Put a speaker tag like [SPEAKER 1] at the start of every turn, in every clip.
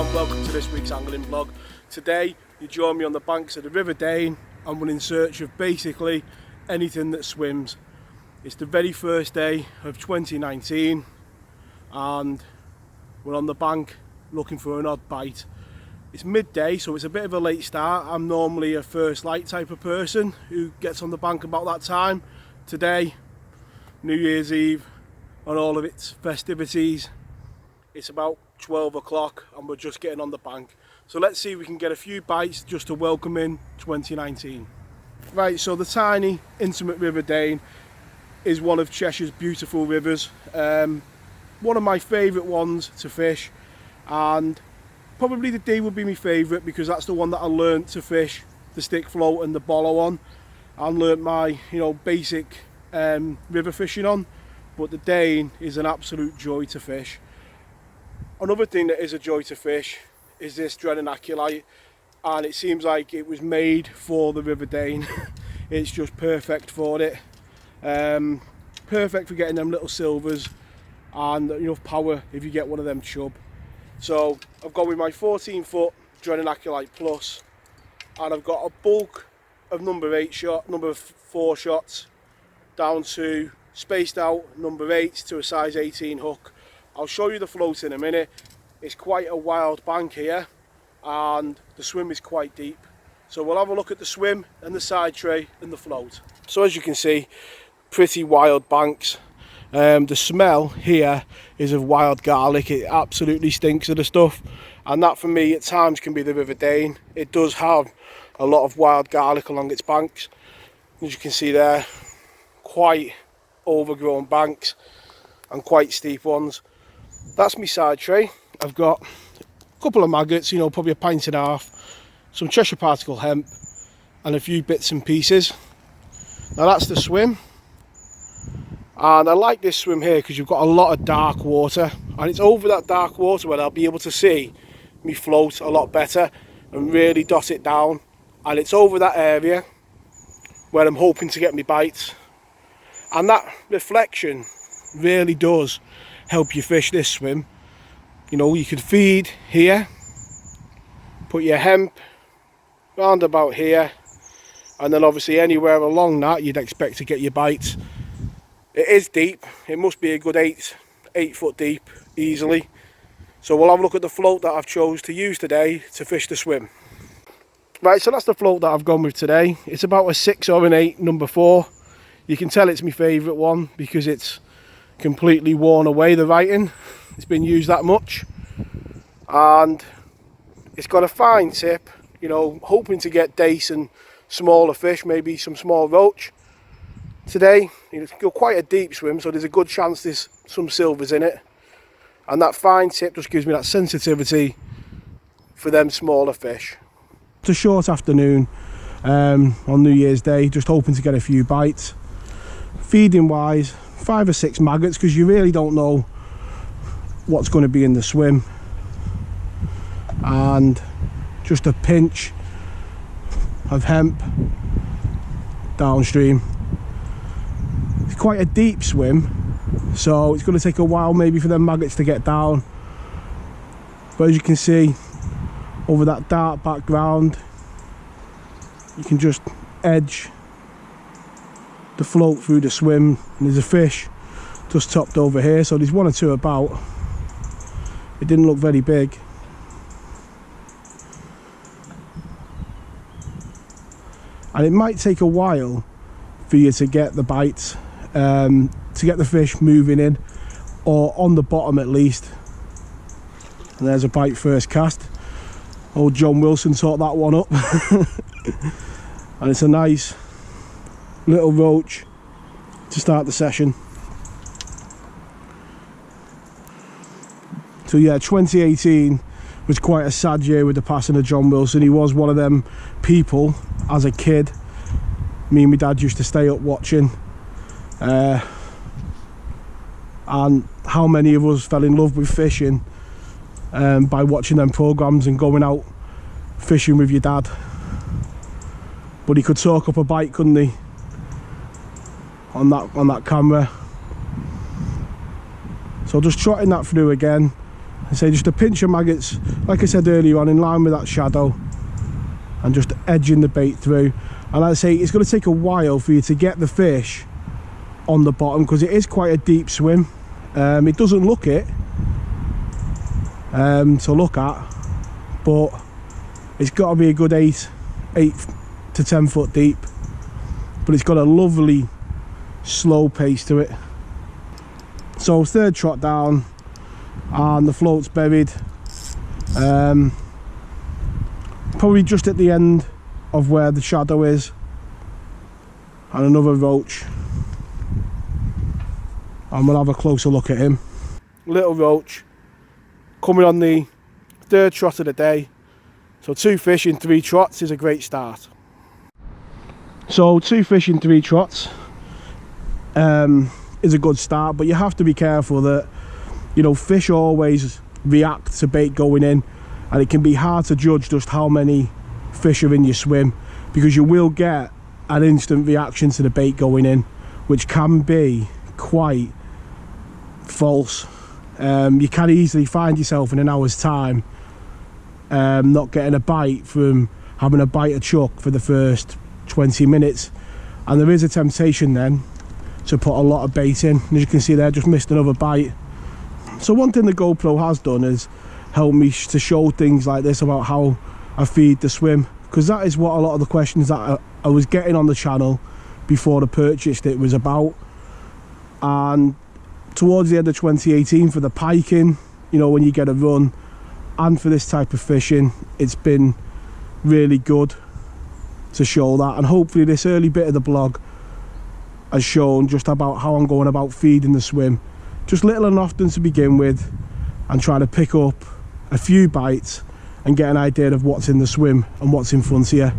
[SPEAKER 1] and welcome to this week's angling vlog. Today you join me on the banks of the River Dane and we're in search of basically anything that swims. It's the very first day of 2019 and we're on the bank looking for an odd bite. It's midday, so it's a bit of a late start. I'm normally a first light type of person who gets on the bank about that time. Today, New Year's Eve and all of its festivities, it's about 12 o'clock and we're just getting on the bank. So let's see if we can get a few bites just to welcome in 2019. Right, so the tiny, intimate River Dane is one of Cheshire's beautiful rivers. One of my favourite ones to fish, and probably the Dee would be my favourite because that's the one that I learnt to fish the stick float and the bollow on and learnt my basic river fishing on. But the Dane is an absolute joy to fish. Another thing that is a joy to fish is this drennan acolyte, and it seems like it was made for the River Dane. It's just perfect for it. Perfect for getting them little silvers and enough power if you get one of them chub. So I've gone with my 14-foot drennan acolyte plus, and I've got a bulk of number 4 shots down to spaced out number 8 to a size 18 hook. I'll show you the float in a minute. It's quite a wild bank here and the swim is quite deep. So we'll have a look at the swim and the side tray and the float. So as you can see, pretty wild banks. The smell here is of wild garlic. It absolutely stinks of the stuff, and that for me at times can be the River Dane. It does have a lot of wild garlic along its banks. As you can see there, quite overgrown banks and quite steep ones. That's my side tray. I've got a couple of maggots, probably a pint and a half, some Cheshire particle hemp and a few bits and pieces. Now that's the swim, and I like this swim here because you've got a lot of dark water, and it's over that dark water where I'll be able to see me float a lot better and really dot it down, and it's over that area where I'm hoping to get me bites. And that reflection really does help you fish this swim. You could feed here, put your hemp round about here, and then obviously anywhere along that you'd expect to get your bites. It is deep. It must be a good 8 foot deep easily. So we'll have a look at the float that I've chose to use today to fish the swim. Right, so that's the float that I've gone with today. It's about a 6 or an 8 number 4. You can tell it's my favourite one because it's completely worn away, the writing. It's been used that much, and it's got a fine tip, hoping to get dace and smaller fish, maybe some small roach. Today, it's got quite a deep swim, so there's a good chance there's some silvers in it, and that fine tip just gives me that sensitivity for them smaller fish. It's a short afternoon on New Year's Day, just hoping to get a few bites. Feeding wise, 5 or 6 maggots because you really don't know what's going to be in the swim, and just a pinch of hemp downstream. It's quite a deep swim, so it's going to take a while maybe for them maggots to get down, but as you can see over that dark background you can just edge the float through the swim, and there's a fish just topped over here, so there's 1 or 2 about. It didn't look very big. And it might take a while for you to get the bites, to get the fish moving in, or on the bottom at least. And there's a bite first cast. Old John Wilson taught that one up. And it's a nice little roach to start the session. So yeah, 2018 was quite a sad year with the passing of John Wilson. He was one of them people as a kid me and my dad used to stay up watching, and how many of us fell in love with fishing by watching them programs and going out fishing with your dad. But he could talk up a bite, couldn't he, on that camera. So just trotting that through again, I say just a pinch of maggots, like I said earlier on, in line with that shadow, and just edging the bait through. And like I say, it's going to take a while for you to get the fish on the bottom, because it is quite a deep swim. It doesn't look it to look at, but it's got to be a good 8 to 10 foot deep. But it's got a lovely slow pace to it. So third trot down, and the float's buried, probably just at the end of where the shadow is, and another roach, and we'll have a closer look at him. Little roach coming on the third trot of the day, so 2 fish in 3 trots is a great start. So 2 fish in 3 trots is a good start, but you have to be careful that, you know, fish always react to bait going in, and it can be hard to judge just how many fish are in your swim, because you will get an instant reaction to the bait going in, which can be quite false. You can easily find yourself in an hour's time not getting a bite from having a bite of chuck for the first 20 minutes, and there is a temptation then to put a lot of bait in. And as you can see there, just missed another bite. So one thing the GoPro has done is help me to show things like this about how I feed the swim, because that is what a lot of the questions that I was getting on the channel before I purchased it was about. And towards the end of 2018, for the piking, you know, when you get a run, and for this type of fishing, it's been really good to show that. And hopefully this early bit of the blog has shown just about how I'm going about feeding the swim, just little and often to begin with, and trying to pick up a few bites and get an idea of what's in the swim and what's in front of you.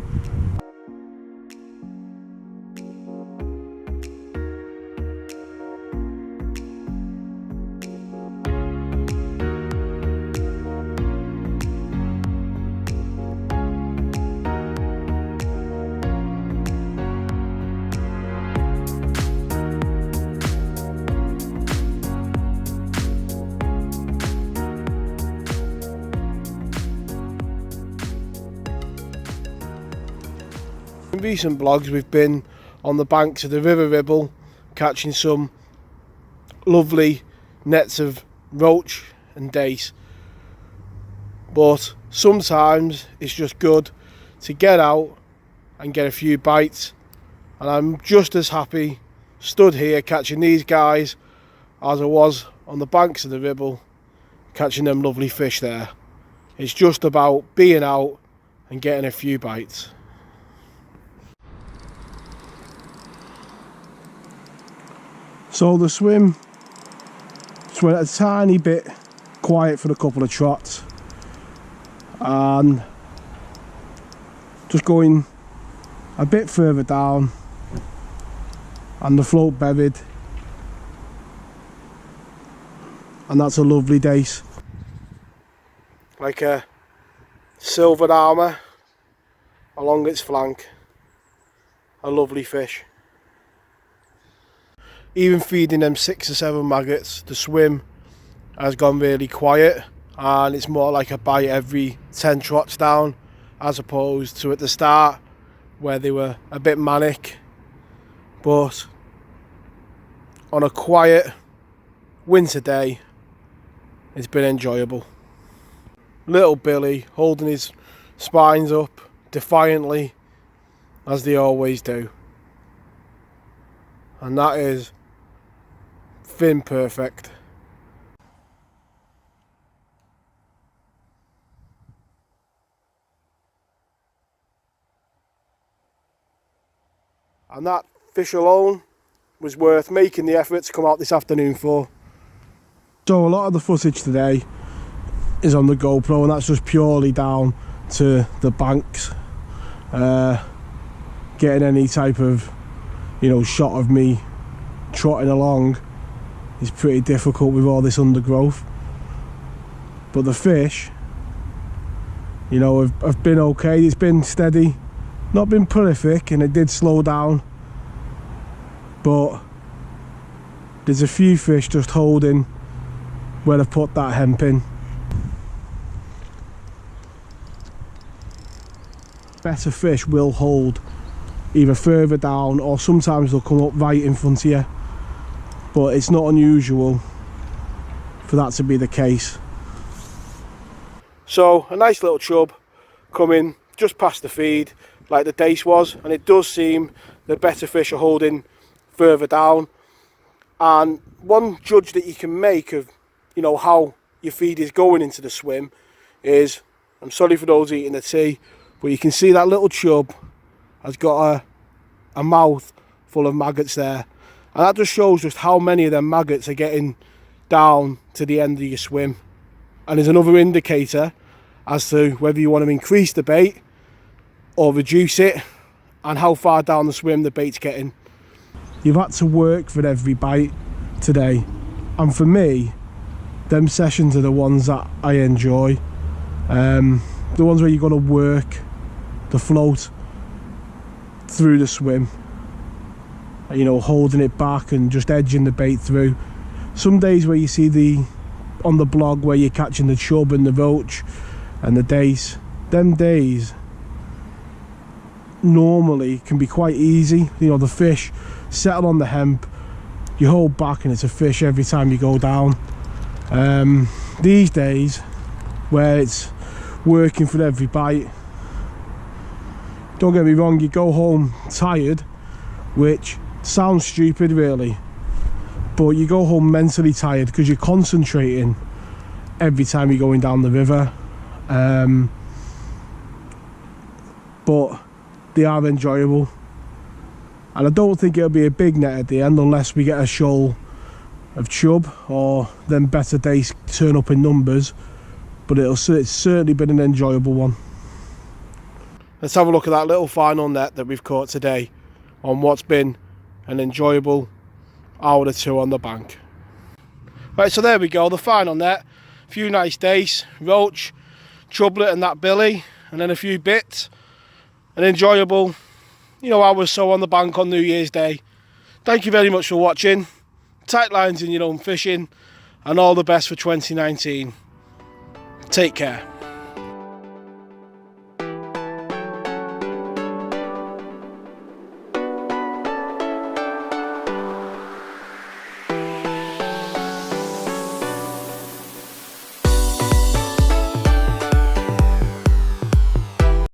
[SPEAKER 1] In recent vlogs we've been on the banks of the River Ribble catching some lovely nets of roach and dace, but sometimes it's just good to get out and get a few bites, and I'm just as happy stood here catching these guys as I was on the banks of the Ribble catching them lovely fish there. It's just about being out and getting a few bites. So the swim just went a tiny bit quiet for a couple of trots, and just going a bit further down, and the float buried, and that's a lovely dace, like a silver armour along its flank. A lovely fish. Even feeding them 6 or 7 maggots, the swim has gone really quiet, and it's more like a bite every 10 trots down, as opposed to at the start where they were a bit manic. But on a quiet winter day, it's been enjoyable. Little Billy holding his spines up defiantly, as they always do, and that is fin perfect. And that fish alone was worth making the effort to come out this afternoon for. So a lot of the footage today is on the GoPro, and that's just purely down to the banks. Getting any type of, you know, shot of me trotting along is pretty difficult with all this undergrowth. But the fish, you know, have been okay. It's been steady, not been prolific, and it did slow down, but there's a few fish just holding where I've put that hemp in, better fish will hold either further down, or sometimes they'll come up right in front of you, but it's not unusual for that to be the case. So a nice little chub coming just past the feed like the dace was, and it does seem the better fish are holding further down. And one judge that you can make of, you know, how your feed is going into the swim is, I'm sorry for those eating the tea, but you can see that little chub has got a mouth full of maggots there, and that just shows just how many of them maggots are getting down to the end of your swim, and is another indicator as to whether you want to increase the bait or reduce it, and how far down the swim the bait's getting. You've had to work for every bite today, and for me, them sessions are the ones that I enjoy. The ones where you're going to work the float through the swim, you know, holding it back and just edging the bait through. Some days where you see on the blog where you're catching the chub and the roach and the dace, them days normally can be quite easy. You know, the fish settle on the hemp, you hold back and it's a fish every time you go down. These days where it's working for every bite, don't get me wrong, you go home tired, which sounds stupid really, but you go home mentally tired because you're concentrating every time you're going down the river. But they are enjoyable, and I don't think it'll be a big net at the end unless we get a shoal of chub or then better dace turn up in numbers, but it's certainly been an enjoyable one. Let's have a look at that little final net that we've caught today on what's been an enjoyable hour or two on the bank. Right, so there we go, the final net. A few nice dace, roach, chublet and that billy, and then a few bits. An enjoyable, you know, hour or so on the bank on New Year's Day. Thank you very much for watching. Tight lines in your own fishing, and all the best for 2019. Take care.